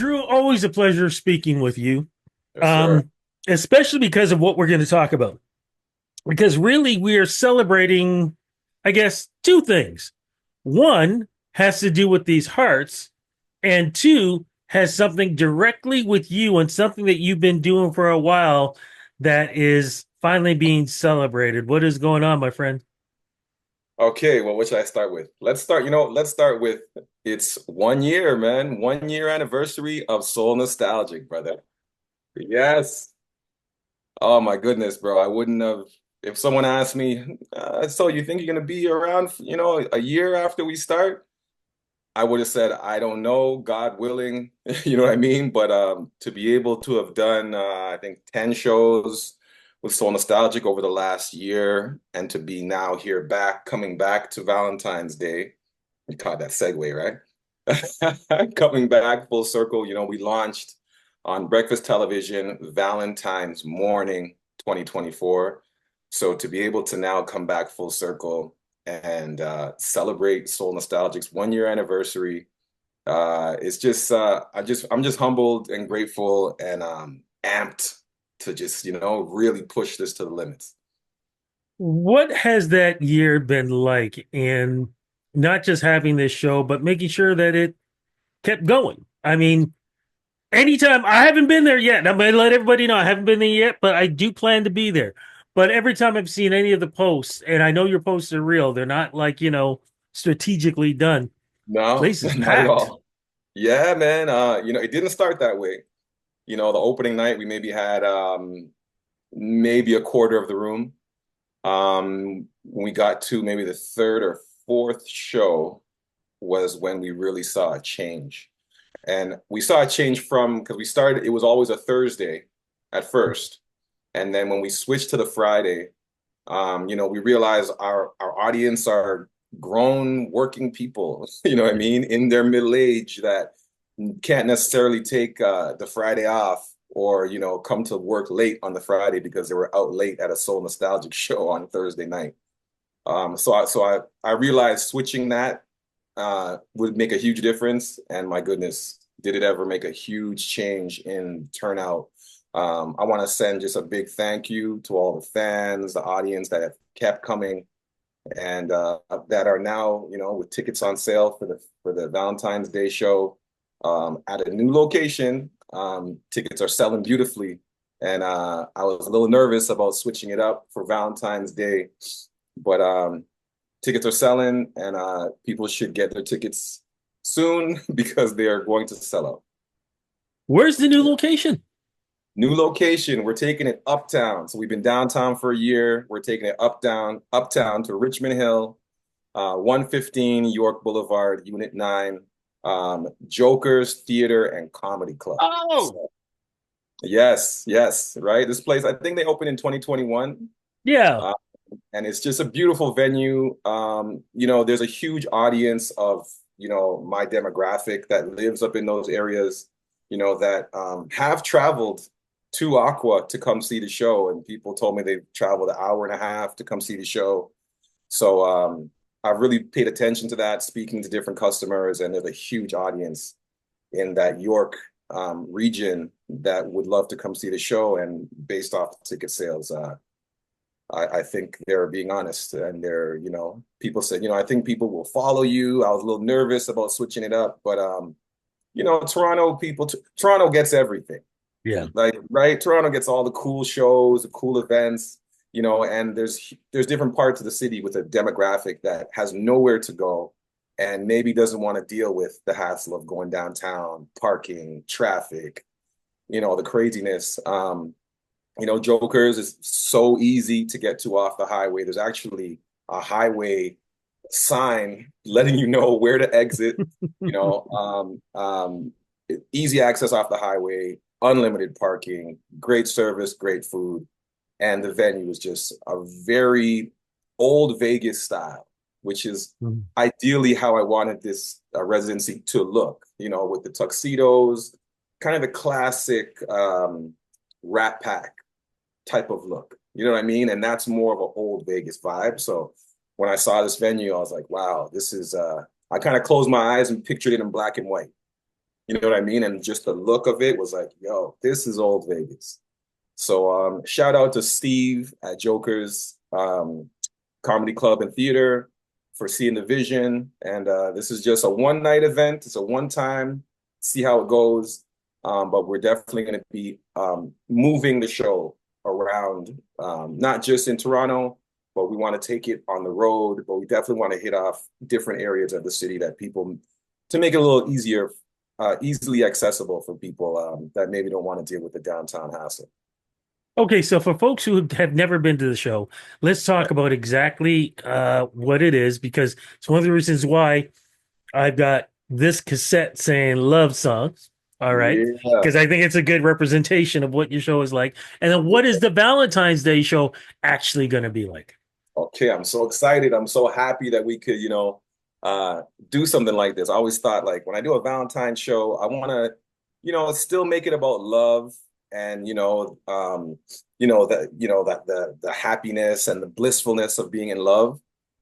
Drew, always a pleasure speaking with you, Yes, sir. um, especially because of what we're going to talk about. Because really, we are celebrating, I guess, two things. One has to do with these hearts, and two has something directly with you and something that you've been doing for a while that is finally being celebrated. What is going on, my friend? Okay, well, what should I start with? Let's start with it's 1 year, man. 1 year anniversary of Soul Nostalgic, brother. Yes. Oh my goodness, bro. I wouldn't have if someone asked me, so you think you're gonna be around, a year after we start? I would have said, I don't know, God willing, you know what I mean? But to be able to have done, I think, 10 shows with Soul Nostalgic over the last year and to be now here coming back to Valentine's Day, you caught that segue, right? Coming back full circle, we launched on breakfast television Valentine's morning 2024. So to be able to now come back full circle and celebrate Soul Nostalgic's 1 year anniversary. It's just I'm just humbled and grateful and amped to just really push this to the limits. What has that year been like in not just having this show, but making sure that it kept going? I mean, anytime I haven't been there yet. I'm gonna let everybody know I haven't been there yet, but I do plan to be there. But every time I've seen any of the posts, and I know your posts are real, they're not like, strategically done. No, Place is not at packed. all. Yeah, man. It didn't start that way. The opening night we maybe had maybe a quarter of the room. When we got to maybe the third or fourth show was when we really saw a change. And we saw a change from because we started, it was always a Thursday at first. And then when we switched to the Friday, we realized our audience are grown working people, you know what I Yeah. mean, in their middle age that can't necessarily take the Friday off or, come to work late on the Friday because they were out late at a Soul Nostalgic show on Thursday night. So I realized switching that would make a huge difference. And my goodness, did it ever make a huge change in turnout? I want to send just a big thank you to all the fans, the audience that have kept coming and that are now, with tickets on sale for the Valentine's Day show at a new location. Tickets are selling beautifully, and I was a little nervous about switching it up for Valentine's Day, but tickets are selling, and people should get their tickets soon because they are going to sell out. Where's the new location? New location, we're taking it uptown. So we've been downtown for a year. We're taking it uptown to Richmond Hill, 115 York Boulevard, Unit 9, Joker's Theater and Comedy Club. Oh, So, yes, yes, right. This place, I think they opened in 2021. yeah. Uh, and it's just a beautiful venue. There's a huge audience of, my demographic that lives up in those areas, that have traveled to Aqua to come see the show. And people told me they've traveled an hour and a half to come see the show. So I've really paid attention to that, speaking to different customers, and there's a huge audience in that York region that would love to come see the show. And based off the ticket sales, I think they're being honest and people said, I think people will follow you. I was a little nervous about switching it up, but Toronto gets everything. Yeah. Like, right? Toronto gets all the cool shows, the cool events, and there's different parts of the city with a demographic that has nowhere to go and maybe doesn't want to deal with the hassle of going downtown, parking, traffic, the craziness. Jokers is so easy to get to off the highway. There's actually a highway sign letting you know where to exit. You know, easy access off the highway, unlimited parking, great service, great food, and the venue is just a very old Vegas style, which is ideally how I wanted this residency to look. With the tuxedos, kind of the classic Rat Pack type of look. You know what I mean? And that's more of an old Vegas vibe. So when I saw this venue, I was like, wow, this is I kind of closed my eyes and pictured it in black and white. You know what I mean? And just the look of it was like, yo, this is old Vegas. So shout out to Steve at Joker's Comedy Club and Theater for seeing the vision. And this is just a one night event. It's a one time, see how it goes. But we're definitely going to be moving the show around, not just in Toronto, but we want to take it on the road. But we definitely want to hit off different areas of the city that people, to make it a little easier, easily accessible for people that maybe don't want to deal with the downtown hassle. Okay, so for folks who have never been to the show, let's talk about exactly what it is because it's one of the reasons why I've got this cassette saying love songs. All right. Yeah. Because I think it's a good representation of what your show is like. And then what is the Valentine's Day show actually going to be like? Okay, I'm so excited. I'm so happy that we could, uh, do something like this. I always thought like when I do a Valentine's show, I want to, still make it about love and, that the happiness and the blissfulness of being in love.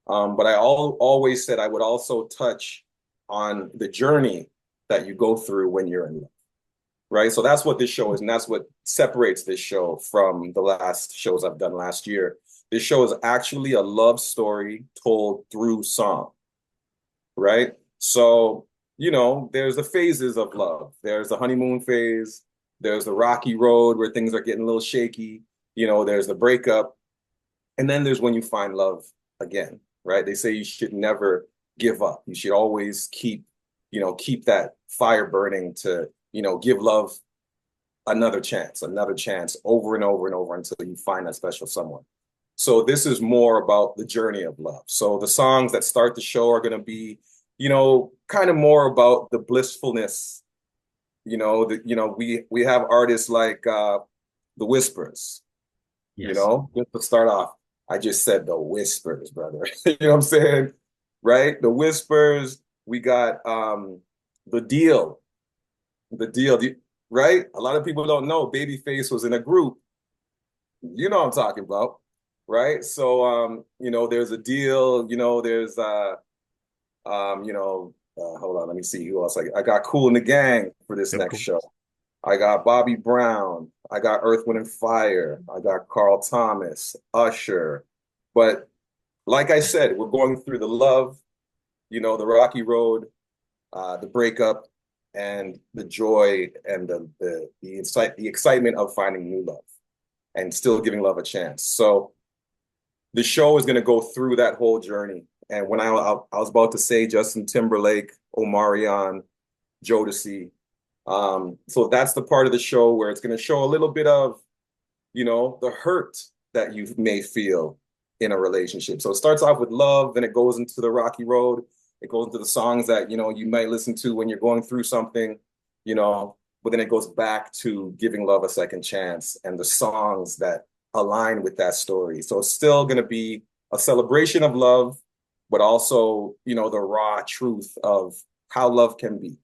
But I always said I would also touch on the journey that you go through when you're in love, right? So that's what this show is, and that's what separates this show from the last shows I've done last year. This show is actually a love story told through song, right? So, there's the phases of love. There's the honeymoon phase, there's the rocky road where things are getting a little shaky, there's the breakup, and then there's when you find love again, right? They say you should never give up. You should always keep that fire burning to, give love another chance over and over and over until you find that special someone. So this is more about the journey of love. So the songs that start the show are going to be, kind of more about the blissfulness. We have artists like the Whispers. Yes. Just to start off, I just said the Whispers, brother. You know what I'm saying? Right? The Whispers. We got the Deal. The Deal, right? A lot of people don't know Babyface was in a group. You know what I'm talking about, right? So there's a Deal, there's hold on, let me see who else I got Cool in the Gang for this Of next course. show. I got Bobby Brown, I got Earth, Wind and Fire, I got Carl Thomas, Usher. But like I said, we're going through the love, the rocky road, the breakup, and the joy and the excitement of finding new love and still giving love a chance. So the show is going to go through that whole journey. And when I was about to say Justin Timberlake, Omarion, Jodeci, so that's the part of the show where it's going to show a little bit of, the hurt that you may feel in a relationship. So it starts off with love, then it goes into the rocky road. It goes into the songs that, you might listen to when you're going through something, but then it goes back to giving love a second chance and the songs that align with that story. So it's still going to be a celebration of love, but also, the raw truth of how love can be,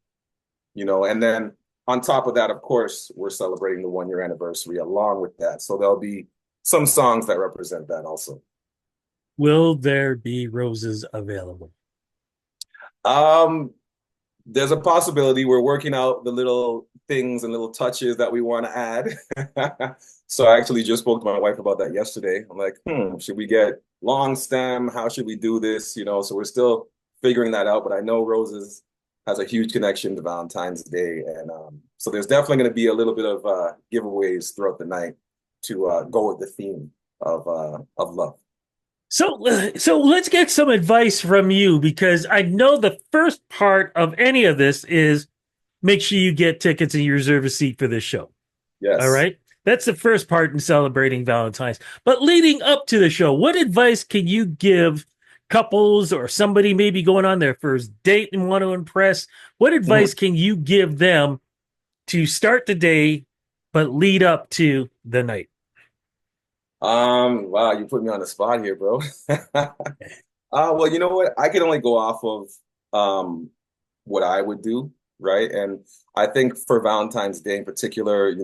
and then on top of that, of course, we're celebrating the 1 year anniversary along with that. So there'll be some songs that represent that also. Will there be roses available? Um, there's a possibility we're working out the little things and little touches that we want to add. So I actually just spoke to my wife about that yesterday. I'm like, should we get long stem? How should we do this? So we're still figuring that out, but I know Roses has a huge connection to Valentine's Day. And so there's definitely going to be a little bit of giveaways throughout the night to go with the theme of love. So let's get some advice from you because I know the first part of any of this is make sure you get tickets and you reserve a seat for this show. All Yes. right. That's the first part in celebrating Valentine's. But leading up to the show, what advice can you give couples or somebody maybe going on their first date and want to impress? What advice can you give them to start the day but lead up to the night? Wow, you put me on the spot here, bro. Well, you know what? I can only go off of what I would do, right? And I think for Valentine's Day in particular,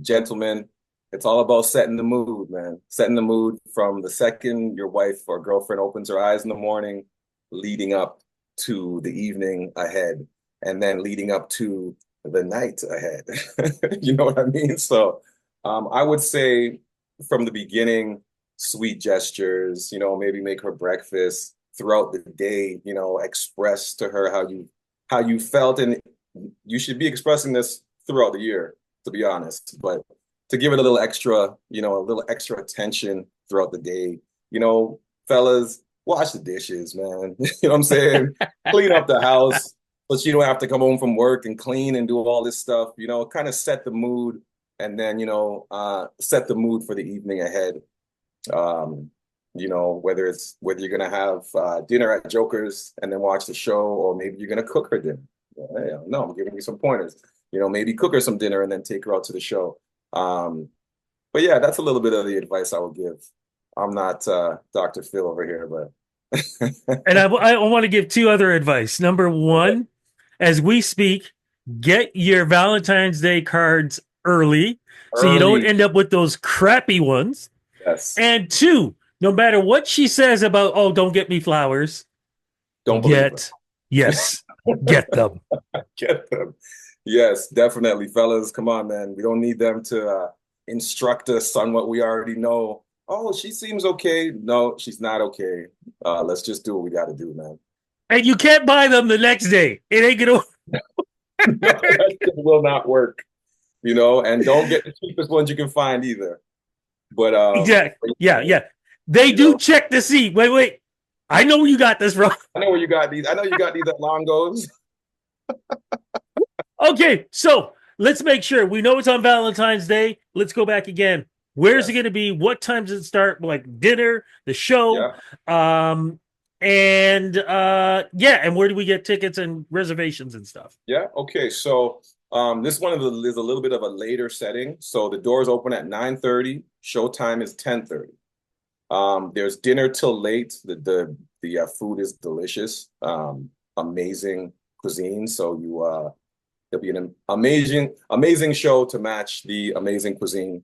gentlemen, it's all about setting the mood, man. Setting the mood from the second your wife or girlfriend opens her eyes in the morning, leading up to the evening ahead. and then leading up to the night ahead. You know what I mean? So I would say from the beginning, sweet gestures, maybe make her breakfast throughout the day, express to her how you felt. And you should be expressing this throughout the year, to be honest. But to give it a little extra attention throughout the day, fellas, wash the dishes, man. You know what I'm saying? Clean up the house, but you don't have to come home from work and clean and do all this stuff, kind of set the mood and then, set the mood for the evening ahead. Um, whether you're gonna have dinner at Joker's and then watch the show, or maybe you're gonna cook her dinner. Yeah, no, I'm giving you some pointers. Maybe cook her some dinner and then take her out to the show. Um, but yeah, that's a little bit of the advice I would give. I'm not Dr. Phil over here, but And I want to give two other advice. Number okay. one, as we speak, get your Valentine's Day cards early so you don't Early, end up with those crappy ones. yes. And two, no matter what she says about, oh, don't get me flowers, Don't believe her. get, yes, get them. Get them. Yes, definitely, fellas. Come on, man. We don't need them to instruct us on what we already know. Oh, she seems okay. No, she's not okay. Let's just do what we got to do, man. And you can't buy them the next day. It ain't going to No, work. that just will not work, and don't get the cheapest ones you can find either. But Exactly. Yeah, yeah, yeah. They you do know, check to see. Wait, wait. I know where you got this from. I know where you got these. I know you got these at Longo's. Okay, so let's make sure we know it's on Valentine's Day. Let's go back again. Where's it Yes. going to be? What time does it start? Like dinner, the show, Yeah. um, and yeah, and where do we get tickets and reservations and stuff? Yeah. Okay. So this one is a little bit of a later setting. So the doors open at 9:30. Showtime is 10:30. There's dinner till late. The food is delicious. Amazing cuisine. So there'll be an amazing show to match the amazing cuisine.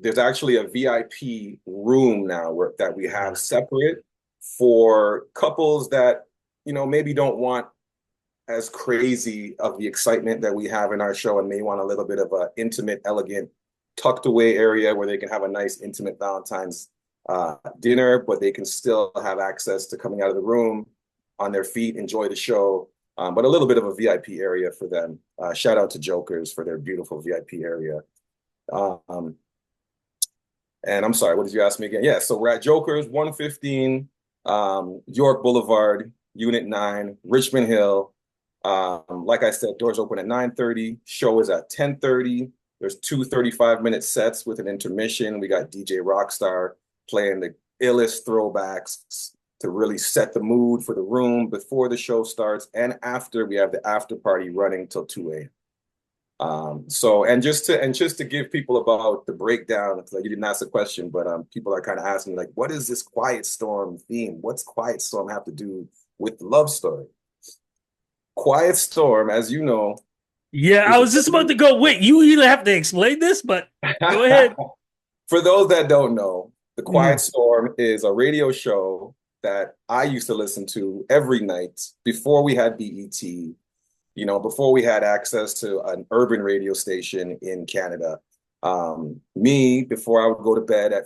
There's actually a VIP room now that we have separate for couples that maybe don't want as crazy of the excitement that we have in our show and may want a little bit of a intimate, elegant, tucked away area where they can have a nice, intimate Valentine's dinner, but they can still have access to coming out of the room on their feet, enjoy the show, but a little bit of a VIP area for them. Shout out to Jokers for their beautiful VIP area. Um, and I'm sorry, what did you ask me again? Yeah, so we're at Jokers, 115 York Boulevard, Unit 9, Richmond Hill. Like I said, doors open at 9:30. Show is at 10:30. There's two 35-minute sets with an intermission. We got DJ Rockstar playing the illest throwbacks to really set the mood for the room before the show starts. And after, we have the after party running till 2 a.m. So, and just to give people about the breakdown, because you didn't ask the question, but people are kind of asking like, what is this Quiet Storm theme? What's Quiet Storm have to do with the love story? Quiet Storm, as you know, Yeah, I is was just about to go. Wait, you either have to explain this, but go ahead. for those that don't know, the Quiet Mm. Storm is a radio show that I used to listen to every night before we had BET, before we had access to an urban radio station in Canada. Before I would go to bed at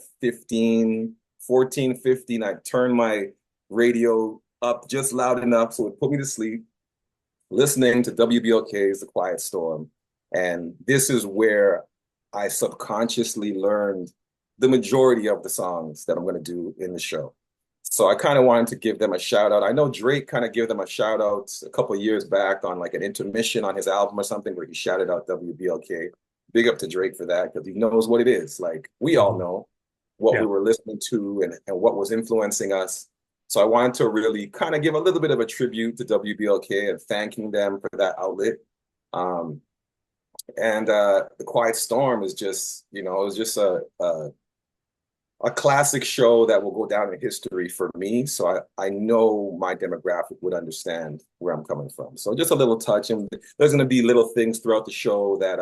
14, 15, I'd turn my radio up just loud enough so it would put me to sleep, listening to WBLK's The Quiet Storm. And this is where I subconsciously learned the majority of the songs that I'm going to do in the show. So I kind of wanted to give them a shout out. I know Drake kind of gave them a shout out a couple of years back on like an intermission on his album or something where he shouted out WBLK. Big up to Drake for that because he knows what it is. Like we all know what we Yeah. were listening to and what was influencing us. So I wanted to really kind of give a little bit of a tribute to WBLK and thanking them for that outlet. Um, and The Quiet Storm is just, it was just a classic show that will go down in history for me. So I know my demographic would understand where I'm coming from. So just a little touch. And there's going to be little things throughout the show that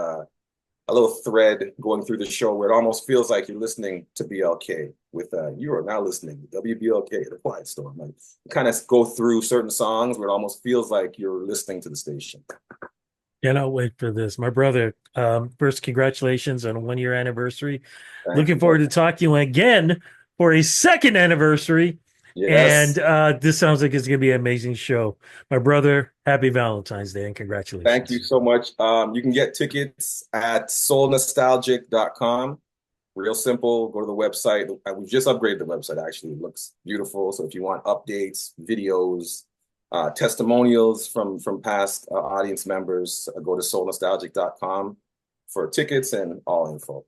a little thread going through the show where it almost feels like you're listening to BLK with you are now listening to WBLK, The Quiet Storm. Like kind of go through certain songs where it almost feels like you're listening to the station. Cannot wait for this. My brother, first, congratulations on a 1 year anniversary. Thank Looking you, forward brother. to talking to you again for a second anniversary. And Yes. this sounds like it's going to be an amazing show. My brother, happy Valentine's Day and Thank you congratulations. so much. You can get tickets at soulnostalgic.com. Real simple. Go to the website. We just upgraded the website, actually. It looks beautiful. So if you want updates, videos, testimonials from past audience members, go to soulnostalgic.com for tickets and all info.